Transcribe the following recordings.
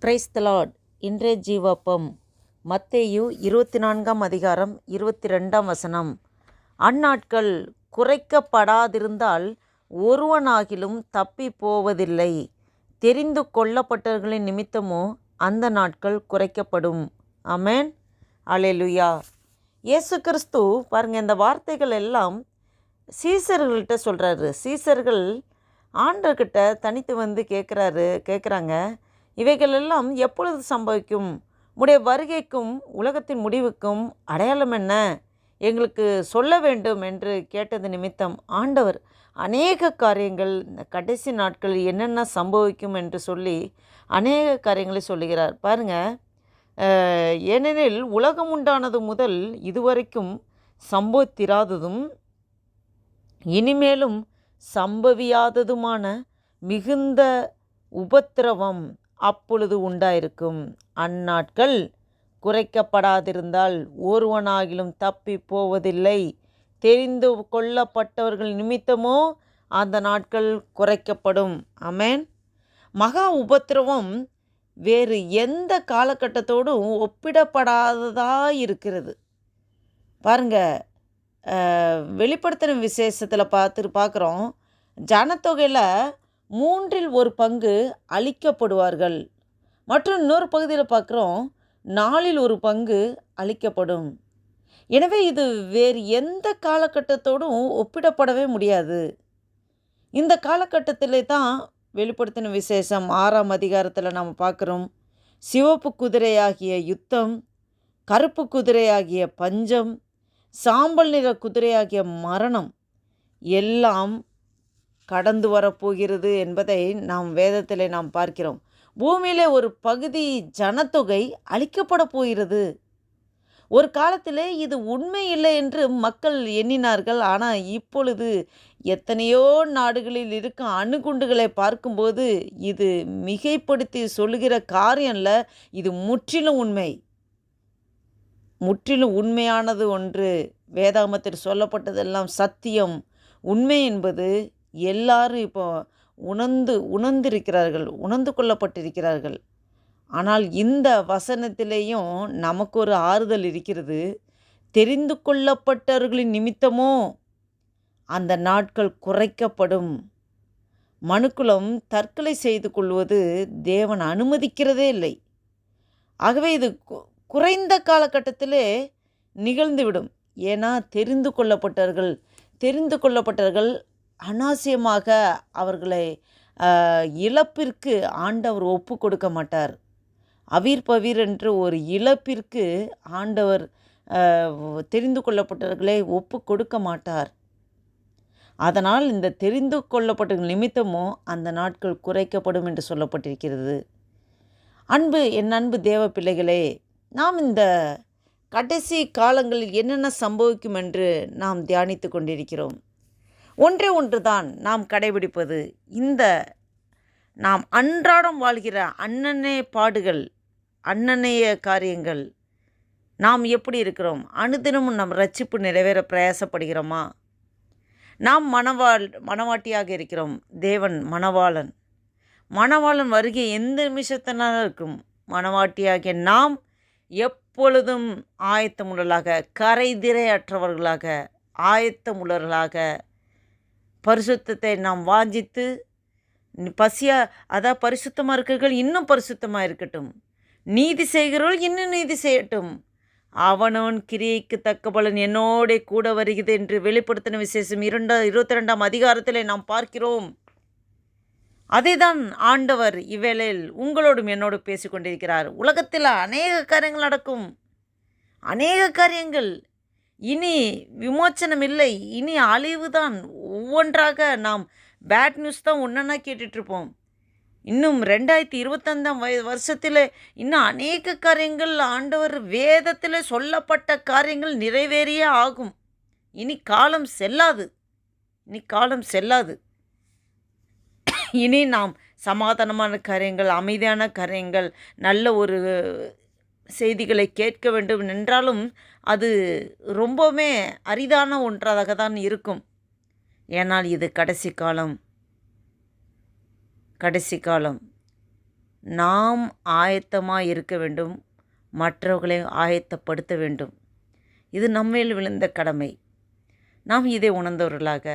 Praise the Lord. இன்றைய ஜீவப்பம் மத்தேயு 24ஆம் அதிகாரம் 22ஆம் வசனம். அந்நாட்கள் குறைக்கப்படாதிருந்தால் ஒருவனாகிலும் தப்பி போவதில்லை. தெரிந்து கொள்ளப்பட்டவர்களின் நிமித்தமோ அந்த நாட்கள் குறைக்கப்படும். ஆமென். அல்லேலூயா. இயேசு கிறிஸ்து பாருங்கள், இந்த வார்த்தைகள் எல்லாம் சீசர்கள்கிட்ட சொல்கிறாரு. சீசர்கள் ஆண்டவர்கிட்ட தனித்து வந்து கேட்குறாங்க, இவைகள் எல்லாம் எப்பொழுது சம்பவிக்கும்? உடைய வருகைக்கும் உலகத்தின் முடிவுக்கும் அடையாளம் என்ன? எங்களுக்கு சொல்ல வேண்டும் என்று கேட்டது நிமித்தம் ஆண்டவர் அநேக காரியங்கள் இந்த கடைசி நாட்களில் என்னென்ன சம்பவிக்கும் என்று சொல்லி அநேக காரியங்களை சொல்லுகிறார். பாருங்கள், ஏனெனில் உலகம் உண்டானது முதல் இதுவரைக்கும் சம்பவித்திராததும் இனிமேலும் சம்பவியாததுமான மிகுந்த உபத்திரவம் அப்பொழுது உண்டாயிருக்கும். அந்நாட்கள் குறைக்கப்படாதிருந்தால் ஒருவனாகிலும் தப்பி போவதில்லை. தெரிந்து கொள்ளப்பட்டவர்கள் நிமித்தமோ அந்த நாட்கள் குறைக்கப்படும். ஆமென். மகா உபத்திரவம் வேறு எந்த காலகட்டத்தோடும் ஒப்பிடப்படாததாக இருக்கிறது. பாருங்க, வெளிப்படுத்தின விசேஷத்தில் பார்க்குறோம், ஜனத்தொகையில் 1/3 அழிக்கப்படுவார்கள். மற்றும் இன்னொரு பகுதியில் பார்க்குறோம், 4/1 அழிக்கப்படும். எனவே இது வேறு எந்த காலகட்டத்தோடும் ஒப்பிடப்படவே முடியாது. இந்த காலகட்டத்திலே தான் வெளிப்படுத்தின விசேஷம் 6ஆம் அதிகாரத்தில் நாம் பார்க்குறோம், சிவப்பு குதிரையாகிய யுத்தம், கருப்பு குதிரையாகிய பஞ்சம், சாம்பல் நிற குதிரையாகிய மரணம் எல்லாம் கடந்து வரப்போகிறது என்பதை நாம் வேதத்திலே நாம் பார்க்கிறோம். பூமியிலே ஒரு பகுதி ஜனத்தொகை அழிக்கப்பட போகிறது. ஒரு காலத்திலே இது உண்மை இல்லை என்று மக்கள் எண்ணினார்கள். ஆனால் இப்பொழுது எத்தனையோ நாடுகளில் இருக்கும் அணுகுண்டுகளை பார்க்கும்போது இது மிகைப்படுத்தி சொல்லுகிற காரியம் இல்லை, இது முற்றிலும் உண்மை. முற்றிலும் உண்மையானது ஒன்று. வேதாகமத்தில் சொல்லப்பட்டதெல்லாம் சத்தியம், உண்மை என்பது எல்லாரும் இப்போ உணர்ந்திருக்கிறார்கள், உணர்ந்து கொள்ளப்பட்டிருக்கிறார்கள். ஆனால் இந்த வசனத்திலேயும் நமக்கு ஒரு ஆறுதல் இருக்கிறது. தெரிந்து கொள்ளப்பட்டவர்களின் நிமித்தமோ அந்த நாட்கள் குறைக்கப்படும். மனுக்குலம் தற்கொலை செய்து கொள்வது தேவன் அனுமதிக்கிறதே இல்லை. ஆகவே இது குறைந்த காலகட்டத்திலே நிகழ்ந்துவிடும். ஏன்னா தெரிந்து கொள்ளப்பட்டவர்கள் அனாவசியமாக அவர்களை இழப்பிற்கு ஆண்டவர் ஒப்பு கொடுக்க மாட்டார். அவிர் பவிர் என்று ஒரு இழப்பிற்கு ஆண்டவர் தெரிந்து கொள்ளப்பட்டவர்களை ஒப்பு கொடுக்க மாட்டார். அதனால் இந்த தெரிந்து கொள்ளப்பட்ட நிமித்தமோ அந்த நாட்கள் குறைக்கப்படும் என்று சொல்லப்பட்டிருக்கிறது. என் அன்பு தேவ பிள்ளைகளே, நாம் இந்த கடைசி காலங்களில் என்னென்ன சம்பவிக்கும் என்று நாம் தியானித்து கொண்டிருக்கிறோம். ஒன்று தான் நாம் கடைபிடிப்பது, இந்த நாம் அன்றாடம் வாழ்கிற அன்னன்னைய பாடுகள், அன்னன்னைய காரியங்கள். நாம் எப்படி இருக்கிறோம்? அனுதினமும் நம் ரட்சிப்பு நிறைவேற பிரயாசப்படுகிறோமா? நாம் மணவாட்டியாக இருக்கிறோம், தேவன் மணவாளன் வருகை எந்த நிமிஷத்தினால இருக்கும். மணவாட்டியாகிய நாம் எப்பொழுதும் ஆயத்தமுள்ளவர்களாக, கரைதிரையற்றவர்களாக, ஆயத்தமுள்ளவர்களாக, பரிசுத்தத்தை நாம் வாஞ்சித்து பரிசுத்தமாக இருக்கிறவர்கள் இன்னும் பரிசுத்தமாக இருக்கட்டும், நீதி செய்கிறவர்கள் இன்னும் நீதி செய்யட்டும், அவனவன் கிரியைக்கு தக்க பலன் என்னோட கூட வருகிறது என்று வெளிப்படுத்தின விசேஷம் 22ஆம் அதிகாரத்தில் நாம் பார்க்கிறோம். அதை தான் ஆண்டவர் இவ்வேளையில் உங்களோடும் என்னோடு பேசிக்கொண்டிருக்கிறார். உலகத்தில் அநேக காரியங்கள் நடக்கும், அநேக காரியங்கள். இனி விமோச்சனம் இல்லை, இனி அழிவு தான். ஒவ்வொன்றாக நாம் பேட் நியூஸ் தான் ஒன்றா கேட்டுட்ருப்போம். இன்னும் 2025ஆம் வருஷத்தில் இன்னும் அநேக காரியங்கள் ஆண்டவர் வேதத்தில் சொல்லப்பட்ட காரியங்கள் நிறைவேறியே ஆகும். இனி காலம் செல்லாது. இனி நாம் சமாதானமான காரியங்கள், அமைதியான காரியங்கள், நல்ல ஒரு செய்திகளை கேட்க வேண்டும் என்றாலும் அது ரொம்பவுமே அரிதான ஒன்றாக தான் இருக்கும். ஏனால் இது கடைசி காலம். நாம் ஆயத்தமாக இருக்க வேண்டும், மற்றவர்களை ஆயத்தப்படுத்த வேண்டும். இது நம்மேல் விழுந்த கடமை. நாம் இதை உணர்ந்தவர்களாக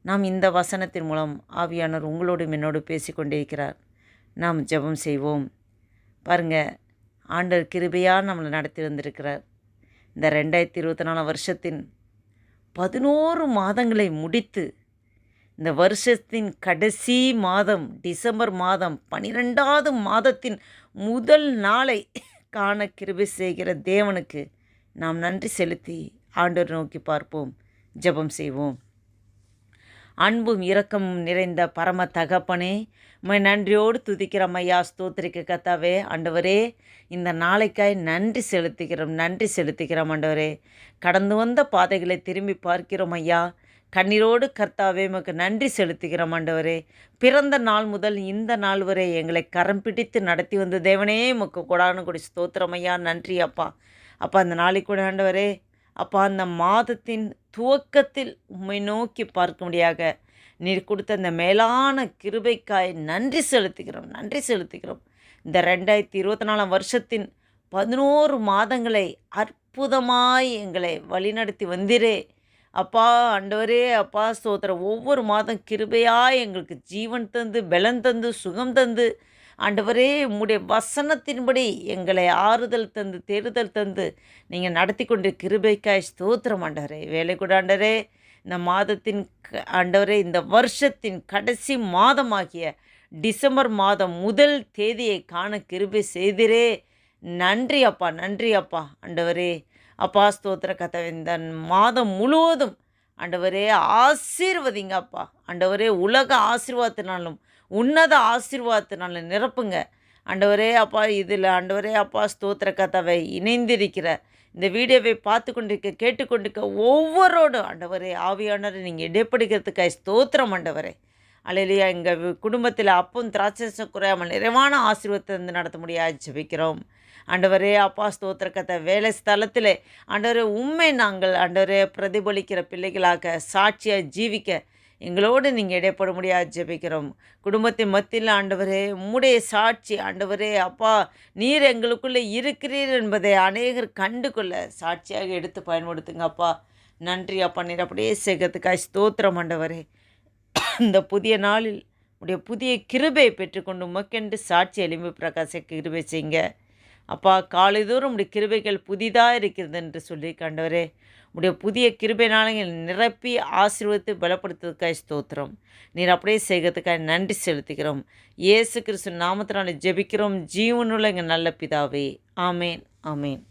நாம் இந்த வசனத்தின் மூலம் ஆவியானவர் உங்களோடும் என்னோடு பேசிக்கொண்டிருக்கிறார். நாம் ஜெபம் செய்வோம். பாருங்கள், ஆண்டவர் கிருபையாக நம்மளை நடத்தி வந்திருக்கிறார். இந்த 2024 வருஷத்தின் 11 மாதங்களை முடித்து இந்த வருஷத்தின் கடைசி மாதம் டிசம்பர் மாதம் 12வது மாதத்தின் முதல் நாளை காண கிருபை செய்கிற தேவனுக்கு நாம் நன்றி செலுத்தி ஆண்டவர் நோக்கி பார்ப்போம். ஜெபம் செய்வோம். அன்பும் இரக்கமும் நிறைந்த பரம தகப்பனே, உம்மை நன்றியோடு துதிக்கிறோம் ஐயா. ஸ்தோத்திரிக்க கர்த்தாவே. ஆண்டவரே, இந்த நாளைக்காய் நன்றி செலுத்துகிறோம் ஆண்டவரே. கடந்து வந்த பாதைகளை திரும்பி பார்க்கிறோம் ஐயா. கண்ணீரோடு கர்த்தாவே உமக்கு நன்றி செலுத்துகிறோம் ஆண்டவரே. பிறந்த நாள் முதல் இந்த நாள் வரை எங்களை கரம் பிடித்து நடத்தி வந்த தேவனே உமக்கு கொடான கொடி ஸ்தோத்திரம் ஐயா. நன்றி அப்பா. அப்பா, அந்த நாளைக்கு கூட ஆண்டவரே, அப்பா, அந்த மாதத்தின் துவக்கத்தில் உம்மை நோக்கி பார்க்கும்படியாக நீர் கொடுத்த அந்த மேலான கிருபைக்காய் நன்றி செலுத்துகிறோம். இந்த 2024 வருஷத்தின் 11 மாதங்களை அற்புதமாய் எங்களை வழிநடத்தி வந்தீரே அப்பா. ஆண்டவரே அப்பா, ஸ்தோத்திரம். ஒவ்வொரு மாதம் கிருபையாய் எங்களுக்கு ஜீவன் தந்து, பலன் தந்து, சுகம் தந்து, ஆண்டவரே உம்முடைய வசனத்தின்படி எங்களை ஆறுதல் தந்து, தேறுதல் தந்து நீங்கள் நடத்தி கொண்டு கிருபைக்காய் ஸ்தோத்திரம் ஆண்டவரே. வேலை கூட ஆண்டவரே, இந்த மாதத்தின் ஆண்டவரே, இந்த வருஷத்தின் கடைசி மாதமாகிய டிசம்பர் மாதம் முதல் தேதியை காண கிருபை செய்திரே. நன்றி அப்பா ஆண்டவரே. அப்பா, ஸ்தோத்திர கதை. இந்த மாதம் முழுவதும் ஆண்டவரே ஆசீர்வதிங்க அப்பா. ஆண்டவரே, உலக ஆசீர்வாதத்தினாலும் உன்னத ஆசீர்வாதத்தினாலும் நிரப்புங்க ஆண்டவரே அப்பா. இதில் ஆண்டவரே அப்பா, ஸ்தோத்திர கதாவை இணைந்திருக்கிற இந்த வீடியோவை பார்த்து கொண்டிருக்க, கேட்டுக்கொண்டிருக்க ஒவ்வொருவரோடும் ஆண்டவரே ஆவியானவரை நீங்கள் இடைப்படுகிறதுக்காக ஸ்தோத்திரம் ஆண்டவரே. அல்லேலூயா. எங்கள் குடும்பத்தில் அப்பம் திராட்சை குறையாமல் நிறைவான ஆசீர்வாதத்தை வந்து நடத்த முடியாது ஜெபிக்கிறோம் ஆண்டவரே அப்பா. ஸ்தோத்திர கதை. வேலை ஸ்தலத்தில் ஆண்டவரே உண்மை நாங்கள் ஆண்டவரே பிரதிபலிக்கிற பிள்ளைகளாக சாட்சியாக ஜீவிக்க எங்களோடு நீங்கள் இடைப்பட முடியாது ஜெபிக்கிறோம். குடும்பத்தின் மத்தியில் ஆண்டவரே உம்முடைய சாட்சி ஆண்டவரே அப்பா, நீர் எங்களுக்குள்ளே இருக்கிறீர் என்பதை அநேகர் கண்டு கொள்ள சாட்சியாக எடுத்து பயன்படுத்துங்க அப்பா. நன்றி அப்பா. நீர் அப்படியே செய்கிறதுக்காக ஸ்தோத்திரம் ஆண்டவரே. இந்த புதிய நாளில் உடைய புதிய கிருபையை பெற்றுக்கொண்டு உமக்கென்று சாட்சி எலும்பு பிரகாச கிருபை செய்யுங்க அப்பா. காலைதோறும் உடைய கிருபைகள் புதிதாக இருக்கிறது என்று சொல்லி ஆண்டவரே, உடைய புதிய கிருபையினால நிரப்பி ஆசீர்வதித்து பலப்படுத்துவதற்காக ஸ்தோத்திரம். நீர் அப்படியே செய்கிறதுக்காக நன்றி செலுத்துகிறோம். இயேசு கிறிஸ்து நாமத்தினால ஜெபிக்கிறோம் ஜீவனுள்ள எங்கள் நல்ல பிதாவே. ஆமேன்.